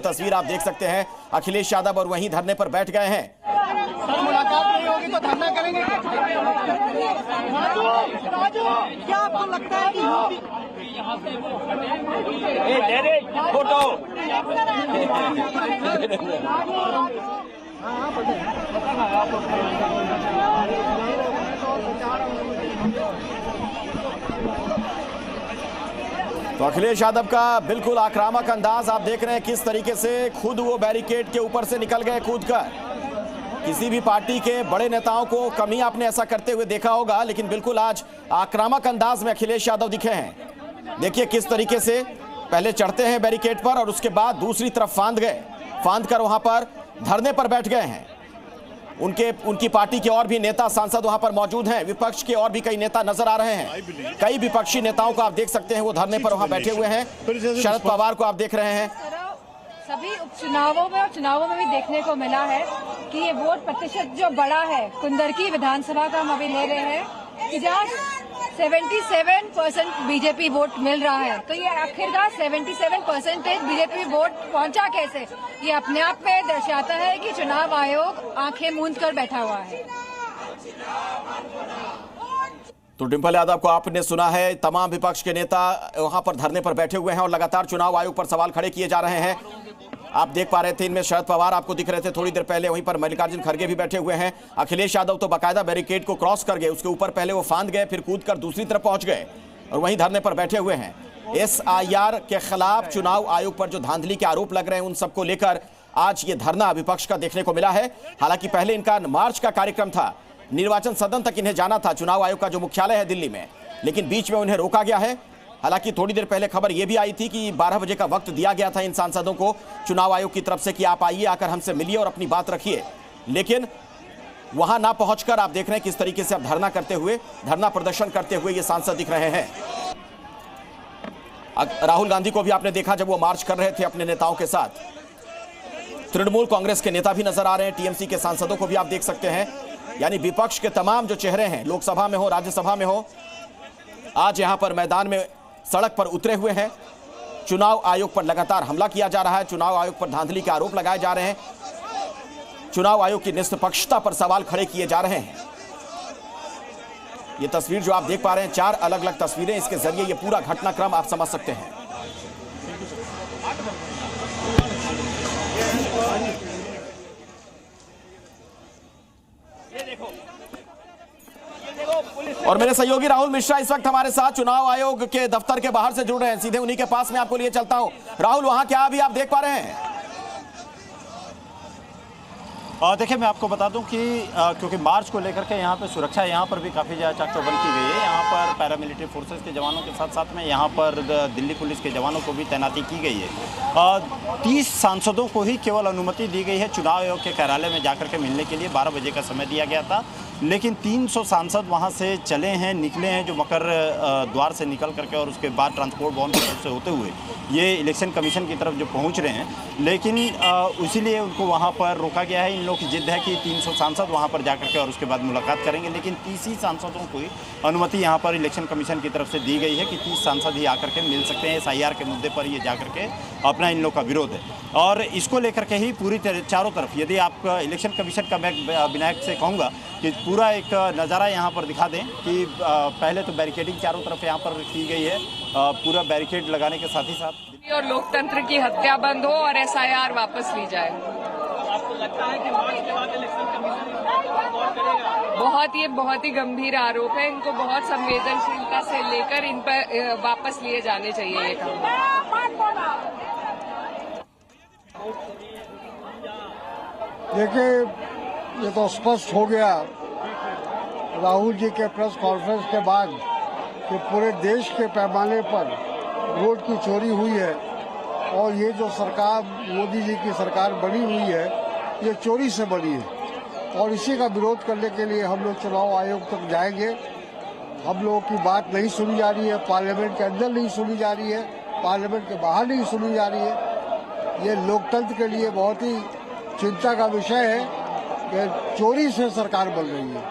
तस्वीर आप देख सकते हैं, अखिलेश यादव और वहीं धरने पर बैठ गए हैं। सर, मुलाकात नहीं होगी तो धरना करेंगे। क्या आपको लगता है कि फोटो तो अखिलेश यादव का बिल्कुल आक्रामक अंदाज आप देख रहे हैं, किस तरीके से खुद वो बैरिकेड के ऊपर से निकल गए कूद कर। किसी भी पार्टी के बड़े नेताओं को कमी आपने ऐसा करते हुए देखा होगा, लेकिन बिल्कुल आज आक्रामक अंदाज में अखिलेश यादव दिखे हैं। देखिए किस तरीके से पहले चढ़ते हैं बैरिकेड पर और उसके बाद दूसरी तरफ फांद कर वहां पर धरने पर बैठ गए हैं। उनकी पार्टी के और भी नेता सांसद वहां पर मौजूद हैं। विपक्ष के और भी कई नेता नजर आ रहे हैं। कई विपक्षी नेताओं को आप देख सकते हैं, वो धरने पर वहां बैठे हुए हैं। शरद पवार को आप देख रहे हैं। सभी उपचुनावों में और चुनावों में भी देखने को मिला है कि ये वोट प्रतिशत जो बड़ा है, कुंदरकी विधानसभा का हम अभी ले रहे हैं कि जहाँ 77% बीजेपी वोट मिल रहा है, तो ये आखिरकार 77% बीजेपी वोट पहुंचा कैसे, ये अपने आप में दर्शाता है कि चुनाव आयोग आंखें मूंद कर बैठा हुआ है। तो डिंपल यादव को आपने सुना है, तमाम विपक्ष के नेता वहां पर धरने पर बैठे हुए हैं और लगातार चुनाव आयोग पर सवाल खड़े किए जा रहे हैं। आप देख पा रहे थे, इनमें शरद पवार आपको दिख रहे थे थोड़ी देर पहले, वहीं पर मल्लिकार्जुन खड़गे भी बैठे हुए हैं। अखिलेश यादव तो बाकायदा बैरिकेड को क्रॉस कर गए, उसके ऊपर पहले वो फांद गए, फिर कूद कर दूसरी तरफ पहुंच गए और वहीं धरने पर बैठे हुए हैं। SIR के खिलाफ चुनाव आयोग पर जो धांधली के आरोप लग रहे हैं, उन सबको लेकर आज ये धरना विपक्ष का देखने को मिला है। हालांकि पहले इनका मार्च का कार्यक्रम था, निर्वाचन सदन तक इन्हें जाना था, चुनाव आयोग का जो मुख्यालय है दिल्ली में, लेकिन बीच में उन्हें रोका गया है। हालांकि थोड़ी देर पहले खबर यह भी आई थी कि 12 बजे का वक्त दिया गया था इन सांसदों को चुनाव आयोग की तरफ से कि आप आइए, आकर हमसे मिलिए और अपनी बात रखिए, लेकिन वहां ना पहुंचकर आप देख रहे हैं किस तरीके से अब धरना प्रदर्शन करते हुए ये सांसद दिख रहे हैं। राहुल गांधी को भी आपने देखा जब वो मार्च कर रहे थे अपने नेताओं के साथ। तृणमूल कांग्रेस के नेता भी नजर आ रहे हैं, TMC के सांसदों को भी आप देख सकते हैं। यानी विपक्ष के तमाम जो चेहरे हैं, लोकसभा में हो, राज्यसभा में हो, आज यहां पर मैदान में सड़क पर उतरे हुए हैं। चुनाव आयोग पर लगातार हमला किया जा रहा है, चुनाव आयोग पर धांधली के आरोप लगाए जा रहे हैं, चुनाव आयोग की निष्पक्षता पर सवाल खड़े किए जा रहे हैं। ये तस्वीर जो आप देख पा रहे हैं, 4 अलग अलग तस्वीरें, इसके जरिए ये पूरा घटनाक्रम आप समझ सकते हैं। और मेरे सहयोगी राहुल मिश्रा इस वक्त हमारे साथ चुनाव आयोग के दफ्तर के बाहर से जुड़ रहे हैं, सीधे उन्हीं के पास में आपको लिए चलता हूं। राहुल, वहां क्या अभी आप देख पा रहे हैं? देखिए, मैं आपको बता दूं कि क्योंकि मार्च को लेकर के यहाँ पे सुरक्षा यहाँ पर भी काफ़ी ज़्यादा चाक चौबंद की गई है। यहाँ पर पैरामिलिट्री फोर्सेस के जवानों के साथ साथ में यहाँ पर दिल्ली पुलिस के जवानों को भी तैनाती की गई है। 30 सांसदों को ही केवल अनुमति दी गई है चुनाव आयोग के कार्यालय में जाकर के मिलने के लिए। 12 बजे का समय दिया गया था, लेकिन 300 सांसद वहाँ से चले हैं, निकले हैं, जो मकर द्वार से निकल करके और उसके बाद ट्रांसपोर्ट भवन की तरफ से होते हुए ये इलेक्शन कमीशन की तरफ जो पहुँच रहे हैं। लेकिन इसीलिए उनको वहाँ पर रोका गया है। इन लोगों की जिद है कि 300 सांसद वहाँ पर जाकर के और उसके बाद मुलाकात करेंगे, लेकिन 30 ही सांसदों को ही अनुमति यहाँ पर इलेक्शन कमीशन की तरफ से दी गई है कि 30 सांसद ही आकर के मिल सकते हैं। SIR के मुद्दे पर ये जाकर के अपना इन लोग का विरोध है और इसको लेकर के ही पूरी चारों तरफ, यदि आप इलेक्शन कमीशन का मैं विनायक से कहूँगा कि पूरा एक नज़ारा यहाँ पर दिखा दें कि पहले तो बैरिकेडिंग चारों तरफ यहाँ पर की गई है, पूरा बैरिकेड लगाने के साथ ही साथ और लोकतंत्र की हत्या बंद हो और SIR वापस ली जाए। आपको लगता है कि मार्च के बाद इलेक्शन कमीशन बहुत ही गंभीर आरोप है, इनको बहुत संवेदनशीलता से लेकर इन पर वापस लिए जाने चाहिए ये काम। देखिए, ये तो स्पष्ट हो गया राहुल जी के प्रेस कॉन्फ्रेंस के बाद कि पूरे देश के पैमाने पर वोट की चोरी हुई है और ये जो सरकार, मोदी जी की सरकार बनी हुई है, ये चोरी से बनी है और इसी का विरोध करने के लिए हम लोग चुनाव आयोग तक जाएंगे। हम लोगों की बात नहीं सुनी जा रही है, पार्लियामेंट के अंदर नहीं सुनी जा रही है, पार्लियामेंट के बाहर नहीं सुनी जा रही है। ये लोकतंत्र के लिए बहुत ही चिंता का विषय है कि चोरी से सरकार बन रही है।